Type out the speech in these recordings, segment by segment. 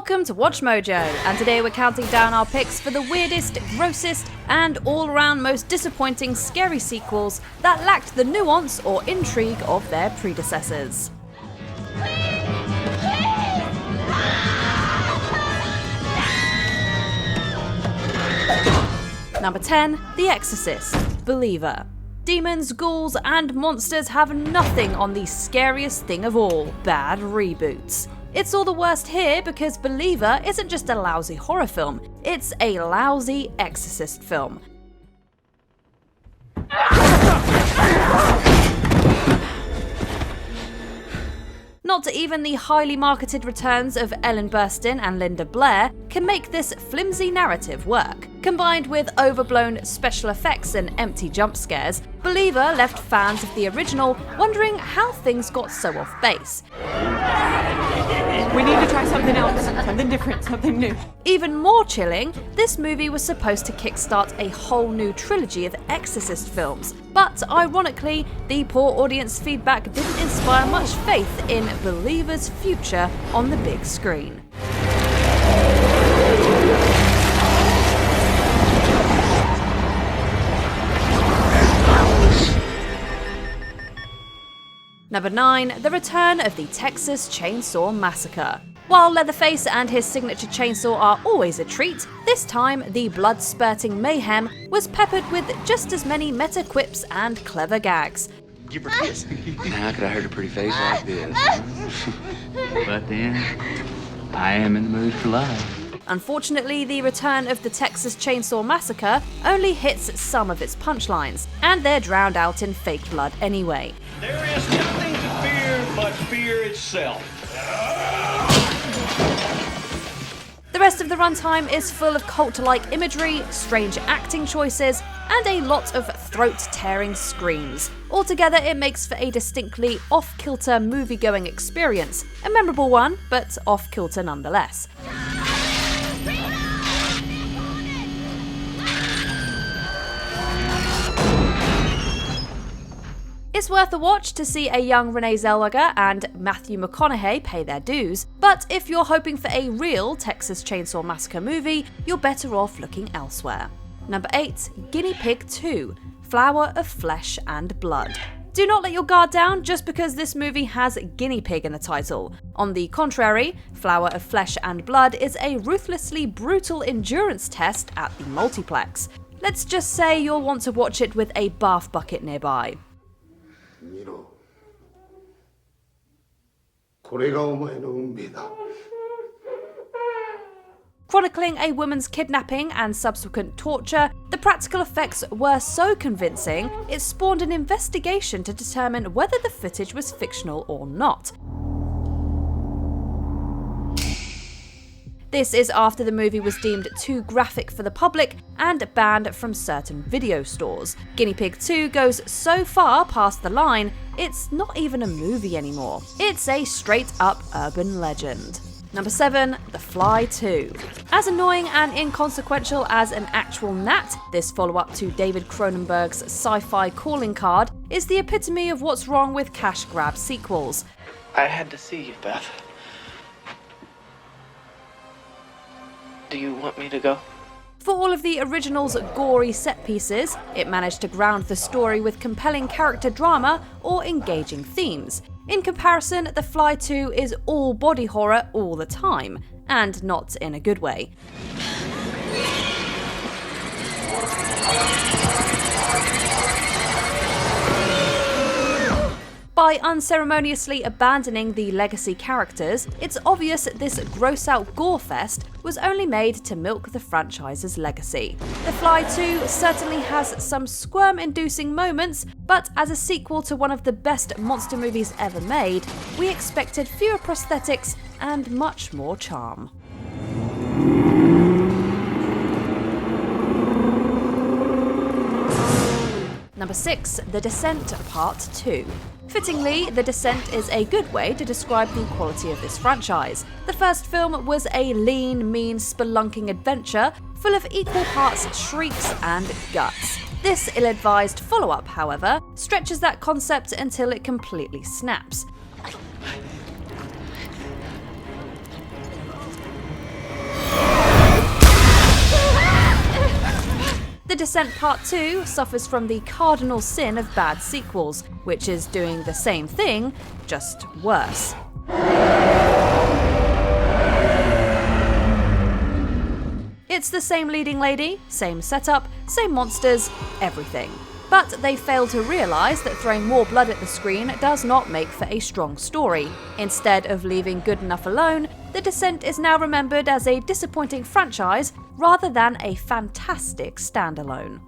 Welcome to Watch Mojo, and today we're counting down our picks for the weirdest, grossest, and all-around most disappointing scary sequels that lacked the nuance or intrigue of their predecessors. Number 10, The Exorcist, Believer. Demons, ghouls, and monsters have nothing on the scariest thing of all, bad reboots. It's all the worst here because Believer isn't just a lousy horror film, it's a lousy Exorcist film. Not even the highly marketed returns of Ellen Burstyn and Linda Blair can make this flimsy narrative work. Combined with overblown special effects and empty jump scares, Believer left fans of the original wondering how things got so off base. We need to try something else, something different, something new. Even more chilling, this movie was supposed to kickstart a whole new trilogy of Exorcist films, but ironically, the poor audience feedback didn't inspire much faith in Believer's future on the big screen. Number 9, the return of the Texas Chainsaw Massacre. While Leatherface and his signature chainsaw are always a treat, this time the blood-spurting mayhem was peppered with just as many meta quips and clever gags. Give her a kiss. How could I hurt a pretty face like this? But then, I am in the mood for love. Unfortunately, the return of the Texas Chainsaw Massacre only hits some of its punchlines, and they're drowned out in fake blood anyway. There is nothing to fear but fear itself. The rest of the runtime is full of cult-like imagery, strange acting choices, and a lot of throat-tearing screams. Altogether, it makes for a distinctly off-kilter movie-going experience, a memorable one, but off-kilter nonetheless. It's worth a watch to see a young Renee Zellweger and Matthew McConaughey pay their dues, but if you're hoping for a real Texas Chainsaw Massacre movie, you're better off looking elsewhere. Number 8, Guinea Pig 2, Flower of Flesh and Blood. Do not let your guard down just because this movie has guinea pig in the title. On the contrary, Flower of Flesh and Blood is a ruthlessly brutal endurance test at the multiplex. Let's just say you'll want to watch it with a bath bucket nearby. Chronicling a woman's kidnapping and subsequent torture, the practical effects were so convincing it spawned an investigation to determine whether the footage was fictional or not. This is after the movie was deemed too graphic for the public and banned from certain video stores. Guinea Pig 2 goes so far past the line, it's not even a movie anymore. It's a straight-up urban legend. Number 7, The Fly 2. As annoying and inconsequential as an actual gnat, this follow-up to David Cronenberg's sci-fi calling card is the epitome of what's wrong with cash grab sequels. I had to see you, Beth. Do you want me to go? For all of the original's gory set pieces, it managed to ground the story with compelling character drama or engaging themes. In comparison, The Fly 2 is all body horror all the time, and not in a good way. By unceremoniously abandoning the legacy characters, it's obvious this gross-out gore fest was only made to milk the franchise's legacy. The Fly 2 certainly has some squirm-inducing moments, but as a sequel to one of the best monster movies ever made, we expected fewer prosthetics and much more charm. Number 6, The Descent Part 2. Fittingly, The Descent is a good way to describe the quality of this franchise. The first film was a lean, mean, spelunking adventure full of equal parts shrieks and guts. This ill-advised follow-up, however, stretches that concept until it completely snaps. The Descent Part 2 suffers from the cardinal sin of bad sequels, which is doing the same thing, just worse. It's the same leading lady, same setup, same monsters, everything. But they fail to realise that throwing more blood at the screen does not make for a strong story. Instead of leaving good enough alone, The Descent is now remembered as a disappointing franchise rather than a fantastic standalone.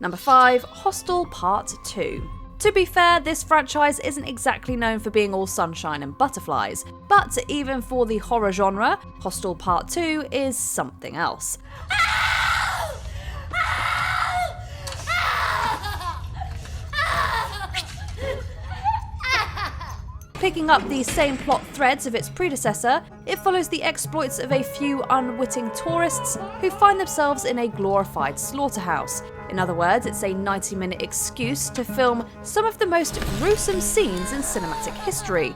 Number 5, Hostel Part 2. To be fair, this franchise isn't exactly known for being all sunshine and butterflies, but even for the horror genre, Hostel Part 2 is something else. Picking up the same plot threads of its predecessor, it follows the exploits of a few unwitting tourists who find themselves in a glorified slaughterhouse. In other words, it's a 90-minute excuse to film some of the most gruesome scenes in cinematic history.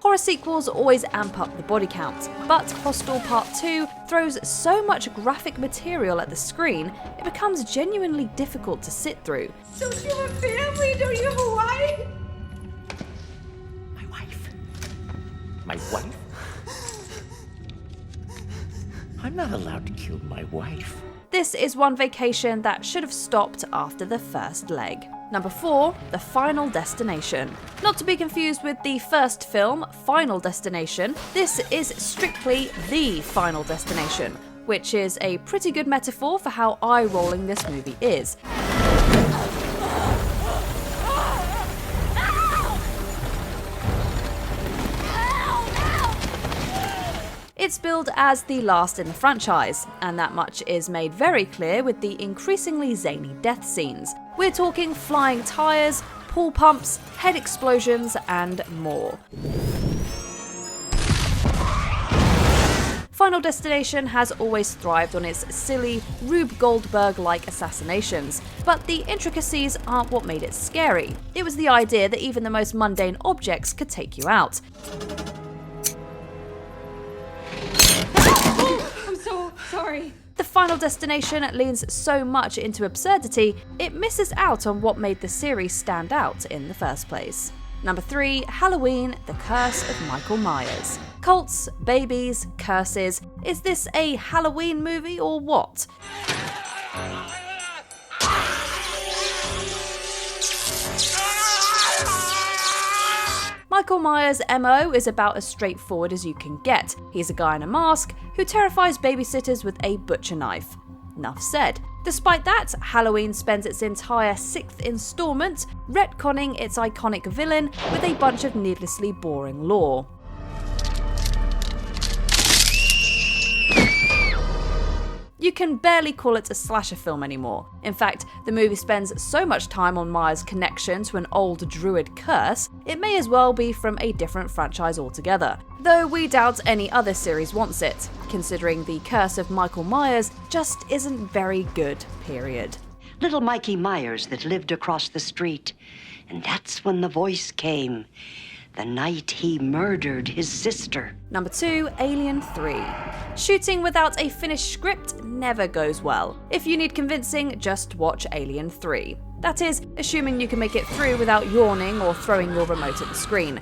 Horror sequels always amp up the body count, but Hostel Part 2 throws so much graphic material at the screen, it becomes genuinely difficult to sit through. Don't you have a family? Don't you have a wife? My wife? My wife? I'm not allowed to kill my wife. This is one vacation that should have stopped after the first leg. Number 4, The Final Destination. Not to be confused with the first film, Final Destination, this is strictly The Final Destination, which is a pretty good metaphor for how eye-rolling this movie is. It's billed as the last in the franchise, and that much is made very clear with the increasingly zany death scenes. We're talking flying tyres, pool pumps, head explosions, and more. Final Destination has always thrived on its silly, Rube Goldberg-like assassinations, but the intricacies aren't what made it scary. It was the idea that even the most mundane objects could take you out. I'm so sorry. The Final Destination leans so much into absurdity, it misses out on what made the series stand out in the first place. Number 3, Halloween, The Curse of Michael Myers. Cults, babies, curses. Is this a Halloween movie or what? Michael Myers' MO is about as straightforward as you can get. He's a guy in a mask who terrifies babysitters with a butcher knife. Enough said. Despite that, Halloween spends its entire 6th installment retconning its iconic villain with a bunch of needlessly boring lore. You can barely call it a slasher film anymore. In fact, the movie spends so much time on Myers' connection to an old druid curse, it may as well be from a different franchise altogether. Though we doubt any other series wants it, considering the Curse of Michael Myers just isn't very good, period. Little Mikey Myers that lived across the street. And that's when the voice came. The night he murdered his sister. Number 2, Alien 3. Shooting without a finished script never goes well. If you need convincing, just watch Alien 3. That is, assuming you can make it through without yawning or throwing your remote at the screen.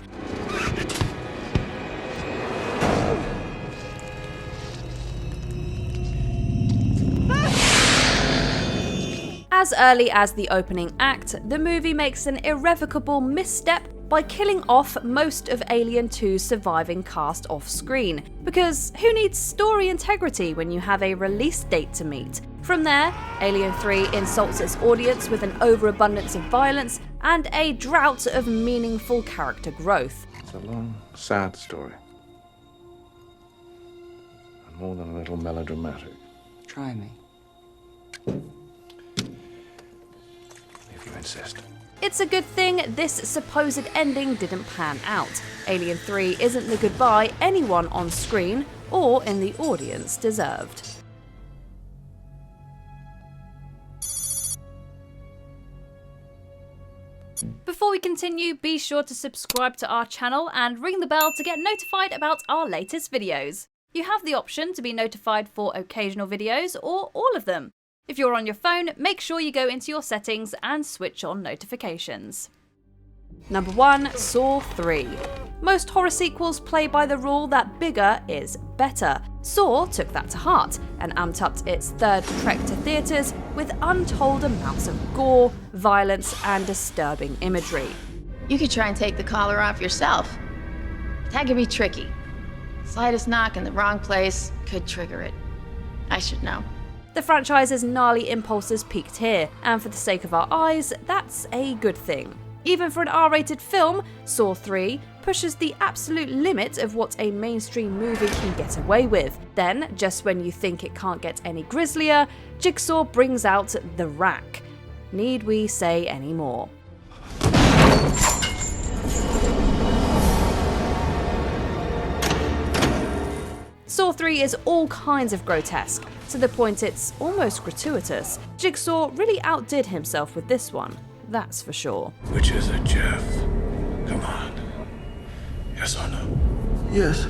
As early as the opening act, the movie makes an irrevocable misstep by killing off most of Alien 2's surviving cast off-screen. Because who needs story integrity when you have a release date to meet? From there, Alien 3 insults its audience with an overabundance of violence and a drought of meaningful character growth. It's a long, sad story. And more than a little melodramatic. Try me. If you insist. It's a good thing this supposed ending didn't pan out. Alien 3 isn't the goodbye anyone on screen or in the audience deserved. Before we continue, be sure to subscribe to our channel and ring the bell to get notified about our latest videos. You have the option to be notified for occasional videos or all of them. If you're on your phone, make sure you go into your settings and switch on notifications. Number 1. Saw 3. Most horror sequels play by the rule that bigger is better. Saw took that to heart and amped up its third trek to theatres with untold amounts of gore, violence and disturbing imagery. You could try and take the collar off yourself. That could be tricky. Slightest knock in the wrong place could trigger it. I should know. The franchise's gnarly impulses peaked here, and for the sake of our eyes, that's a good thing. Even for an R-rated film, Saw 3 pushes the absolute limit of what a mainstream movie can get away with. Then, just when you think it can't get any grislier, Jigsaw brings out the rack. Need we say any more? Saw 3 is all kinds of grotesque, to the point it's almost gratuitous. Jigsaw really outdid himself with this one, that's for sure. Which is it, Jeff? Come on. Yes or no? Yes.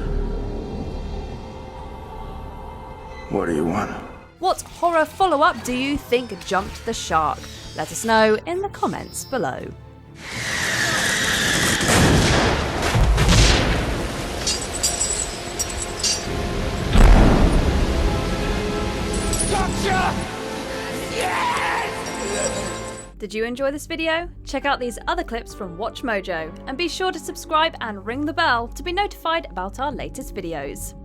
What do you want? What horror follow-up do you think jumped the shark? Let us know in the comments below. Did you enjoy this video? Check out these other clips from WatchMojo and be sure to subscribe and ring the bell to be notified about our latest videos.